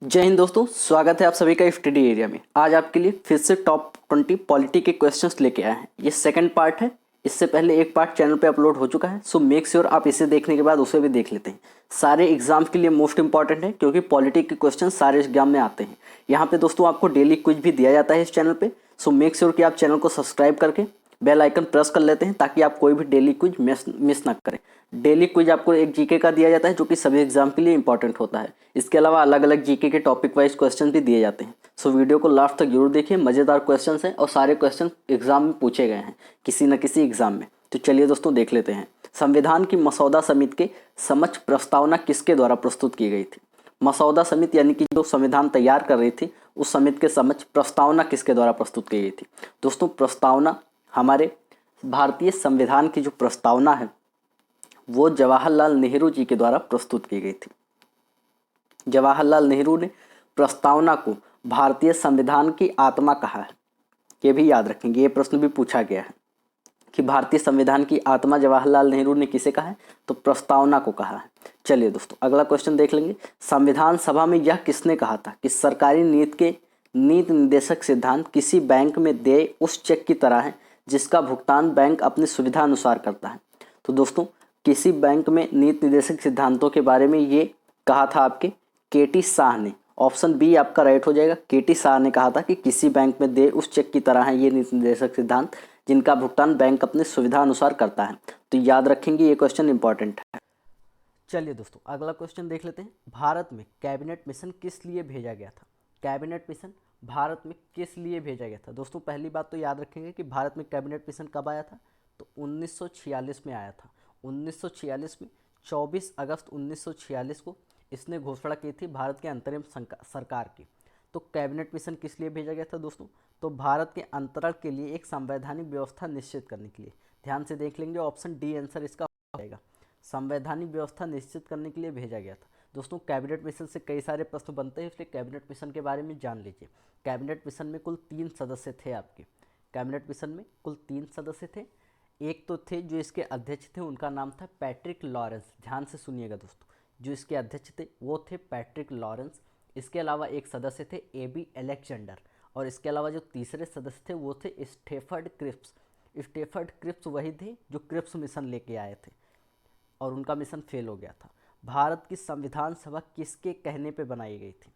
जय हिंद दोस्तों, स्वागत है आप सभी का स्टडी एरिया में। आज आपके लिए फिर से टॉप 20 पॉलिटी के क्वेश्चंस लेके आए हैं। ये सेकंड पार्ट है। इससे पहले एक पार्ट चैनल पे अपलोड हो चुका है, सो मेक श्योर आप इसे देखने के बाद उसे भी देख लेते हैं। सारे एग्जाम के लिए मोस्ट इंपॉर्टेंट है, क्योंकि पॉलिटी के क्वेश्चन सारे एग्जाम में आते हैं। यहाँ पे दोस्तों आपको डेली क्विज भी दिया जाता है इस चैनल पे, सो मेक श्योर कि आप चैनल को सब्सक्राइब करके बेल आइकन प्रेस कर लेते हैं, ताकि आप कोई भी डेली क्विज मिस ना करें। डेली क्विज आपको एक जीके का दिया जाता है, जो कि सभी एग्जाम के लिए इंपॉर्टेंट होता है। इसके अलावा अलग अलग जीके के टॉपिक वाइज क्वेश्चन भी दिए जाते हैं। सो वीडियो को लास्ट तक जरूर देखिए, मज़ेदार क्वेश्चन हैं और सारे क्वेश्चन एग्जाम में पूछे गए हैं किसी न किसी एग्जाम में। तो चलिए दोस्तों देख लेते हैं। संविधान की मसौदा समिति के समक्ष प्रस्तावना किसके द्वारा प्रस्तुत की गई थी? मसौदा समिति यानी कि जो संविधान तैयार कर रही थी, उस समिति के समक्ष प्रस्तावना किसके द्वारा प्रस्तुत की गई थी? दोस्तों प्रस्तावना, हमारे भारतीय संविधान की जो प्रस्तावना है वो जवाहरलाल नेहरू जी के द्वारा प्रस्तुत की गई थी। जवाहरलाल नेहरू ने प्रस्तावना को भारतीय संविधान की आत्मा कहा है। ये भी याद रखेंगे, ये प्रश्न भी पूछा गया है कि भारतीय संविधान की आत्मा जवाहरलाल नेहरू ने किसे कहा है? तो प्रस्तावना को कहा है। चलिए दोस्तों अगला क्वेश्चन देख लेंगे। संविधान सभा में यह किसने कहा था कि सरकारी नीति निर्देशक सिद्धांत किसी बैंक में देय उस चेक की तरह है जिसका भुगतान बैंक अपनी सुविधा अनुसार करता है? तो दोस्तों किसी बैंक में नीति निर्देशक सिद्धांतों के बारे में ये कहा था आपके केटी शाह ने। ऑप्शन बी आपका राइट हो जाएगा। केटी शाह ने कहा था कि किसी बैंक में दे उस चेक की तरह है ये नीति निर्देशक सिद्धांत जिनका भुगतान बैंक अपनी सुविधा अनुसार करता है। तो याद रखेंगे, ये क्वेश्चन इंपॉर्टेंट है। चलिए दोस्तों अगला क्वेश्चन देख लेते हैं। भारत में कैबिनेट मिशन किस लिए भेजा गया था? कैबिनेट मिशन भारत में किस लिए भेजा गया था? दोस्तों पहली बात तो याद रखेंगे कि भारत में कैबिनेट मिशन कब आया था? तो 1946 में आया था। 1946 में 24 अगस्त 1946 को इसने घोषणा की थी भारत के अंतरिम सरकार की। तो कैबिनेट मिशन किस लिए भेजा गया था दोस्तों? तो भारत के अंतरण के लिए एक संवैधानिक व्यवस्था निश्चित करने के लिए। ध्यान से देख लेंगे, ऑप्शन डी आंसर इसका हो जाएगा। संवैधानिक व्यवस्था निश्चित करने के लिए भेजा गया था। दोस्तों कैबिनेट मिशन से कई सारे प्रश्न बनते हैं, इसलिए कैबिनेट मिशन के बारे में जान लीजिए। कैबिनेट मिशन में कुल 3 सदस्य थे आपके। कैबिनेट मिशन में कुल 3 सदस्य थे। एक तो थे जो इसके अध्यक्ष थे, उनका नाम था पैट्रिक लॉरेंस। ध्यान से सुनिएगा दोस्तों, जो इसके अध्यक्ष थे वो थे पैट्रिक लॉरेंस। इसके अलावा एक सदस्य थे एबी अलेक्जेंडर, और इसके अलावा जो तीसरे सदस्य थे वो थे स्टेफर्ड क्रिप्स। स्टेफर्ड क्रिप्स वही थे जो क्रिप्स मिशन लेके आए थे और उनका मिशन फेल हो गया था। भारत की संविधान सभा किसके कहने पे बनाई गई थी?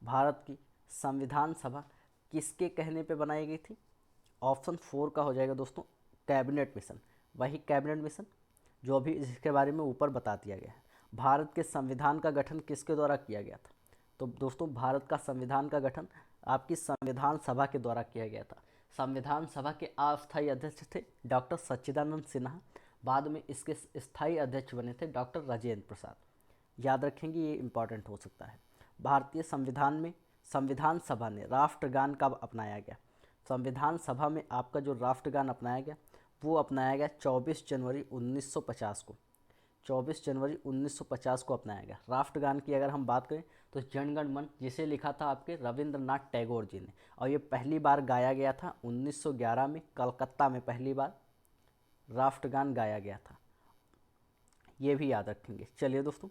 भारत की संविधान सभा किसके कहने पे बनाई गई थी? ऑप्शन 4 का हो जाएगा दोस्तों, कैबिनेट मिशन। वही कैबिनेट मिशन जो अभी इसके बारे में ऊपर बता दिया गया है। भारत के संविधान का गठन किसके द्वारा किया गया था? तो दोस्तों भारत का संविधान का गठन आपकी संविधान सभा के द्वारा किया गया था। संविधान सभा के अस्थायी अध्यक्ष थे डॉक्टर सच्चिदानंद सिन्हा। बाद में इसके स्थायी अध्यक्ष बने थे डॉक्टर राजेंद्र प्रसाद। याद रखेंगे, ये इंपॉर्टेंट हो सकता है। भारतीय संविधान में संविधान सभा ने राष्ट्रगान कब अपनाया गया? संविधान सभा में आपका जो राष्ट्रगान अपनाया गया वो अपनाया गया 24 जनवरी 1950 को। 24 जनवरी 1950 को अपनाया गया। राष्ट्रगान की अगर हम बात करें तो जनगण मन, जिसे लिखा था आपके रविंद्रनाथ टैगोर जी ने, और ये पहली बार गाया गया था 1911 में कलकत्ता में पहली बार राष्ट्रगान गाया गया था। ये भी याद रखेंगे। चलिए दोस्तों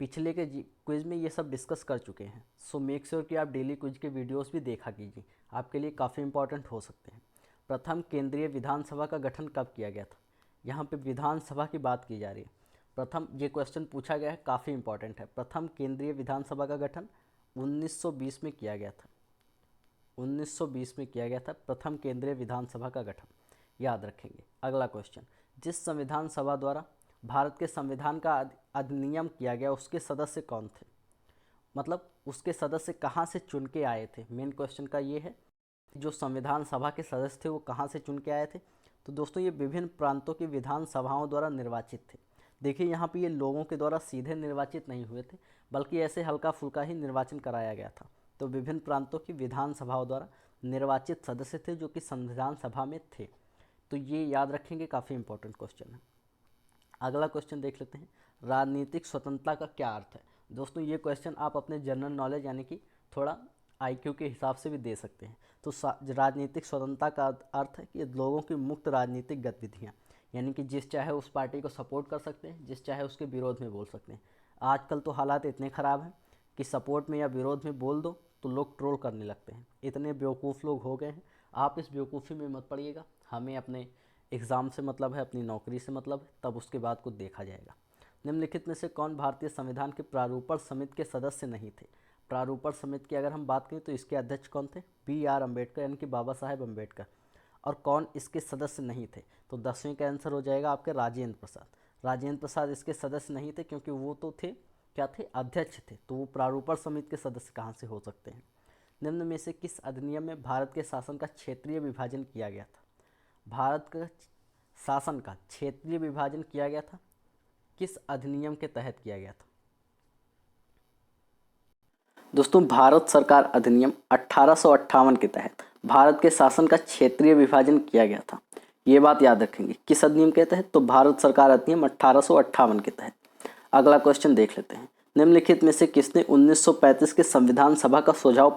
पिछले के क्विज में ये सब डिस्कस कर चुके हैं, सो मेक श्योर कि आप डेली क्विज के वीडियोस भी देखा कीजिए, आपके लिए काफ़ी इंपॉर्टेंट हो सकते हैं। प्रथम केंद्रीय विधानसभा का गठन कब किया गया था? यहाँ पे विधानसभा की बात की जा रही है। प्रथम, ये क्वेश्चन पूछा गया है, काफ़ी इंपॉर्टेंट है। प्रथम केंद्रीय विधानसभा का गठन 1920 में किया गया था। 1920 में किया गया था प्रथम केंद्रीय विधानसभा का गठन, याद रखेंगे। अगला क्वेश्चन, जिस संविधान सभा द्वारा भारत के संविधान का अधिनियम किया गया उसके सदस्य कौन थे? मतलब उसके सदस्य कहाँ से चुन के आए थे? मेन क्वेश्चन का ये है, जो संविधान सभा के सदस्य थे वो कहाँ से चुन के आए थे? तो दोस्तों ये विभिन्न प्रांतों की विधान सभाओं द्वारा निर्वाचित थे। देखिए यहाँ पे ये लोगों के द्वारा सीधे निर्वाचित नहीं हुए थे, बल्कि ऐसे हल्का फुल्का ही निर्वाचन कराया गया था। तो विभिन्न प्रांतों की विधान सभाओं द्वारा निर्वाचित सदस्य थे जो कि संविधान सभा में थे। तो ये याद रखेंगे, काफ़ी इंपॉर्टेंट क्वेश्चन है। अगला क्वेश्चन देख लेते हैं, राजनीतिक स्वतंत्रता का क्या अर्थ है? दोस्तों ये क्वेश्चन आप अपने जनरल नॉलेज यानी कि थोड़ा आईक्यू के हिसाब से भी दे सकते हैं। तो राजनीतिक स्वतंत्रता का अर्थ है कि लोगों की मुक्त राजनीतिक गतिविधियाँ, यानी कि जिस चाहे उस पार्टी को सपोर्ट कर सकते हैं, जिस चाहे उसके विरोध में बोल सकते हैं। आजकल तो हालात इतने ख़राब हैं कि सपोर्ट में या विरोध में बोल दो तो लोग ट्रोल करने लगते हैं। इतने बेवकूफ़ लोग हो गए हैं। आप इस बेवकूफ़ी में मत पड़िएगा। हमें अपने एग्ज़ाम से मतलब है, अपनी नौकरी से मतलब है, तब उसके बाद कुछ देखा जाएगा। निम्नलिखित में से कौन भारतीय संविधान के प्रारूपण समिति के सदस्य नहीं थे? प्रारूपण समिति की अगर हम बात करें तो इसके अध्यक्ष कौन थे? B.R. अम्बेडकर, यानी कि बाबा साहेब अम्बेडकर। और कौन इसके सदस्य नहीं थे? तो 10वीं का आंसर हो जाएगा आपके राजेंद्र प्रसाद। राजेंद्र प्रसाद इसके सदस्य नहीं थे क्योंकि वो तो थे, क्या थे, अध्यक्ष थे। तो वो प्रारूपण समिति के सदस्य कहाँ से हो सकते हैं? निम्न में से किस अधिनियम में भारत के शासन का क्षेत्रीय विभाजन किया गया था? भारत का शासन का क्षेत्रीय विभाजन किया गया था, किस अधिनियम के तहत किया गया था? दोस्तों, भारत सरकार अधिनियम 1858 के तहत भारत के शासन का क्षेत्रीय विभाजन किया गया था। ये बात याद रखेंगे। किस अधिनियम के तहत? तो भारत सरकार अधिनियम 1858 के तहत। अगला क्वेश्चन देख लेते हैं। निम्नलिखित में से किसने 1935 के संविधान सभा का सुझाव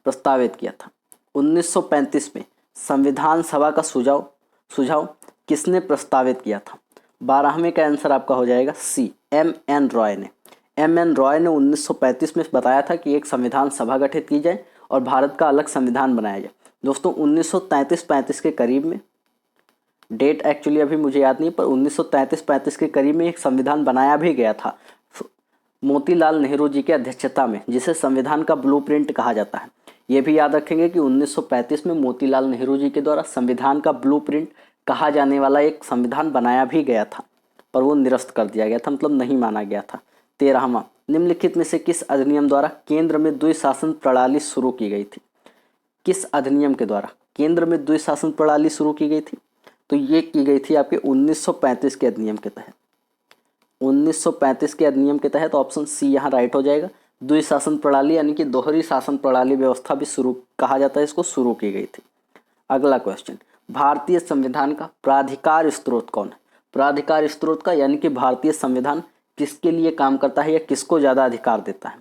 प्रस्तावित किया था? 1935 में संविधान सभा का सुझाव किसने प्रस्तावित किया था? 12वें का आंसर आपका हो जाएगा C, M.N. रॉय ने। M.N. रॉय ने 1935 में बताया था कि एक संविधान सभा गठित की जाए और भारत का अलग संविधान बनाया जाए। दोस्तों 1933-35 के करीब में, डेट एक्चुअली अभी मुझे याद नहीं, पर 1933-35 के करीब में एक संविधान बनाया भी गया था मोतीलाल नेहरू जी की अध्यक्षता में, जिसे संविधान का ब्लूप्रिंट कहा जाता है। ये भी याद रखेंगे कि 1935 में मोतीलाल नेहरू जी के द्वारा संविधान का ब्लूप्रिंट कहा जाने वाला एक संविधान बनाया भी गया था, पर वो निरस्त कर दिया गया था, मतलब नहीं माना गया था। 13वां, निम्नलिखित में से किस अधिनियम द्वारा केंद्र में द्विशासन प्रणाली शुरू की गई थी? किस अधिनियम के द्वारा केंद्र में द्विशासन प्रणाली शुरू की गई थी? तो ये की गई थी आपके 1935 के अधिनियम के तहत। 1935 के अधिनियम के तहत ऑप्शन C यहाँ राइट हो जाएगा। द्विशासन प्रणाली यानी कि दोहरी शासन प्रणाली व्यवस्था भी शुरू कहा जाता है, इसको शुरू की गई थी। अगला क्वेश्चन, भारतीय संविधान का प्राधिकार स्रोत कौन है? प्राधिकार स्रोत का यानी कि भारतीय संविधान किसके लिए काम करता है या किसको ज़्यादा अधिकार देता है?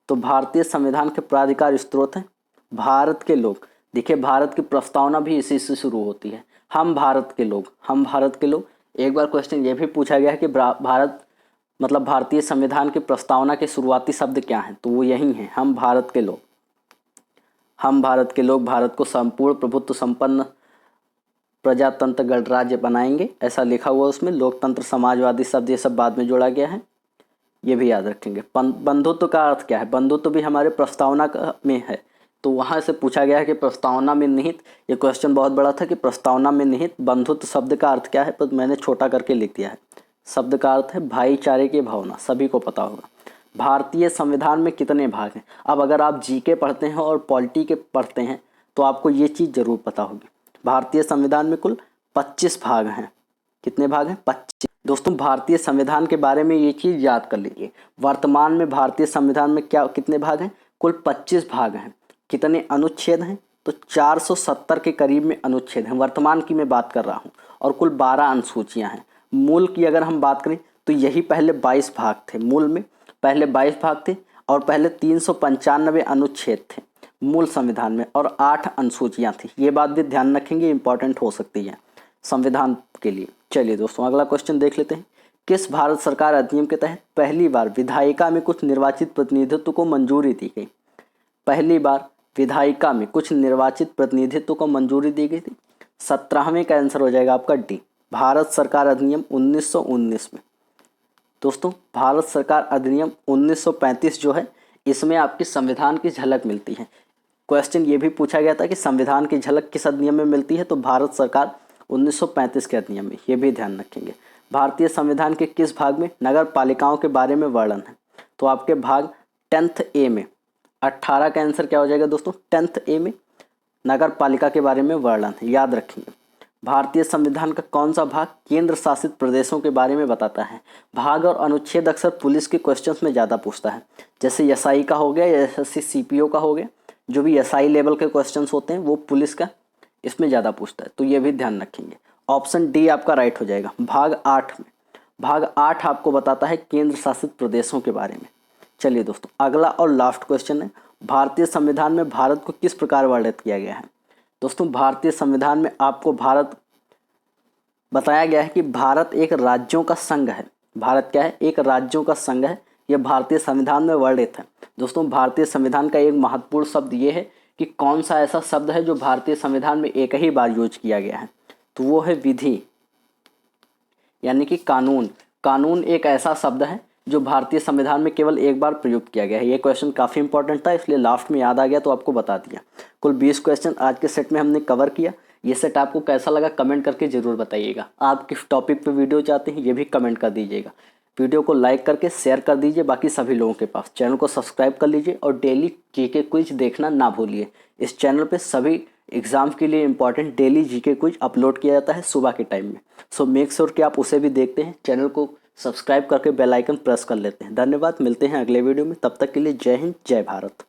तो भारतीय संविधान के प्राधिकार स्रोत हैं भारत के लोग। देखिए, भारत की प्रस्तावना भी इसी से शुरू होती है, हम भारत के लोग, हम भारत के लोग। एक बार क्वेश्चन ये भी पूछा गया है कि भारत मतलब भारतीय संविधान की प्रस्तावना के शुरुआती शब्द क्या हैं? तो वो यही हैं, हम भारत के लोग। हम भारत के लोग भारत को संपूर्ण प्रभुत्व संपन्न प्रजातंत्र गणराज्य बनाएंगे, ऐसा लिखा हुआ उसमें। लोकतंत्र, समाजवादी शब्द ये सब बाद में जोड़ा गया है, ये भी याद रखेंगे। बंधुत्व का अर्थ क्या है? बंधुत्व भी हमारे प्रस्तावना में है, तो वहाँ से पूछा गया है कि प्रस्तावना में निहित, ये क्वेश्चन बहुत बड़ा था कि प्रस्तावना में निहित बंधुत्व शब्द का अर्थ क्या है, पर मैंने छोटा करके लिख दिया है। शब्द का अर्थ है भाईचारे की भावना, सभी को पता होगा। भारतीय संविधान में कितने भाग हैं? अब अगर आप जीके पढ़ते हैं और पॉलिटी के पढ़ते हैं तो आपको ये चीज़ ज़रूर पता होगी। भारतीय संविधान में कुल 25 भाग हैं। कितने भाग हैं? 25। दोस्तों, भारतीय संविधान के बारे में ये चीज़ याद कर लीजिए। वर्तमान में भारतीय संविधान में कितने भाग हैं? कुल 25 भाग हैं। कितने अनुच्छेद हैं? तो 470 के करीब में अनुच्छेद हैं, वर्तमान की मैं बात कर रहा हूँ। और कुल 12 अनुसूचियाँ हैं। मूल की अगर हम बात करें तो यही पहले 22 भाग थे। मूल में पहले 22 भाग थे और पहले 395 अनुच्छेद थे मूल संविधान में, और 8 अनुसूचियाँ थी। ये बात भी ध्यान रखेंगे, इंपॉर्टेंट हो सकती है संविधान के लिए। चलिए दोस्तों, अगला क्वेश्चन देख लेते हैं। किस भारत सरकार अधिनियम के तहत पहली बार विधायिका में कुछ निर्वाचित प्रतिनिधित्व को मंजूरी दी गई? पहली बार विधायिका में कुछ निर्वाचित प्रतिनिधित्व को मंजूरी दी गई थी। 17वें का आंसर हो जाएगा आपका D, भारत सरकार अधिनियम 1919 में। दोस्तों, भारत सरकार अधिनियम 1935 जो है, इसमें आपकी संविधान की झलक मिलती है। क्वेश्चन ये भी पूछा गया था कि संविधान की झलक किस अधिनियम में मिलती है? तो भारत सरकार 1935 के अधिनियम में। ये भी ध्यान रखेंगे। भारतीय संविधान के किस भाग में नगर पालिकाओं के बारे में वर्णन है? तो आपके भाग 10th A में। 18 का आंसर क्या हो जाएगा दोस्तों? 10th A में नगर पालिका के बारे में वर्णन है, याद रखेंगे। भारतीय संविधान का कौन सा भाग केंद्र शासित प्रदेशों के बारे में बताता है? भाग और अनुच्छेद अक्सर पुलिस के क्वेश्चंस में ज़्यादा पूछता है, जैसे SI का हो गया या SSC CPO का हो गया। जो भी SI लेवल के क्वेश्चंस होते हैं वो पुलिस का इसमें ज़्यादा पूछता है, तो ये भी ध्यान रखेंगे। ऑप्शन D आपका राइट हो जाएगा। भाग 8 में, भाग 8 आपको बताता है केंद्र शासित प्रदेशों के बारे में। चलिए दोस्तों, अगला और लास्ट क्वेश्चन है, भारतीय संविधान में भारत को किस प्रकार वर्णित किया गया है? दोस्तों, भारतीय संविधान में आपको भारत बताया गया है कि भारत एक राज्यों का संघ है। भारत क्या है? एक राज्यों का संघ है। यह भारतीय संविधान में वर्णित है। दोस्तों, भारतीय संविधान का एक महत्वपूर्ण शब्द ये है कि कौन सा ऐसा शब्द है जो भारतीय संविधान में एक ही बार यूज किया गया है, तो वो है विधि, यानी कि कानून। कानून एक ऐसा शब्द है जो भारतीय संविधान में केवल एक बार प्रयुक्त किया गया है। ये क्वेश्चन काफ़ी इंपॉर्टेंट था, इसलिए लास्ट में याद आ गया तो आपको बता दिया। कुल 20 क्वेश्चन आज के सेट में हमने कवर किया। ये सेट आपको कैसा लगा कमेंट करके ज़रूर बताइएगा। आप किस टॉपिक पे वीडियो चाहते हैं ये भी कमेंट कर दीजिएगा। वीडियो को लाइक करके शेयर कर दीजिए बाकी सभी लोगों के पास। चैनल को सब्सक्राइब कर लीजिए और डेली जीके क्विज देखना ना भूलिए। इस चैनल पे सभी एग्जाम के लिए important daily GK quiz upload किया जाता है सुबह के टाइम में। सो मेक श्योर कि आप उसे भी देखते हैं। चैनल को सब्सक्राइब करके बेल आइकन प्रेस कर लेते हैं। धन्यवाद, मिलते हैं अगले वीडियो में। तब तक के लिए जय हिंद, जय भारत।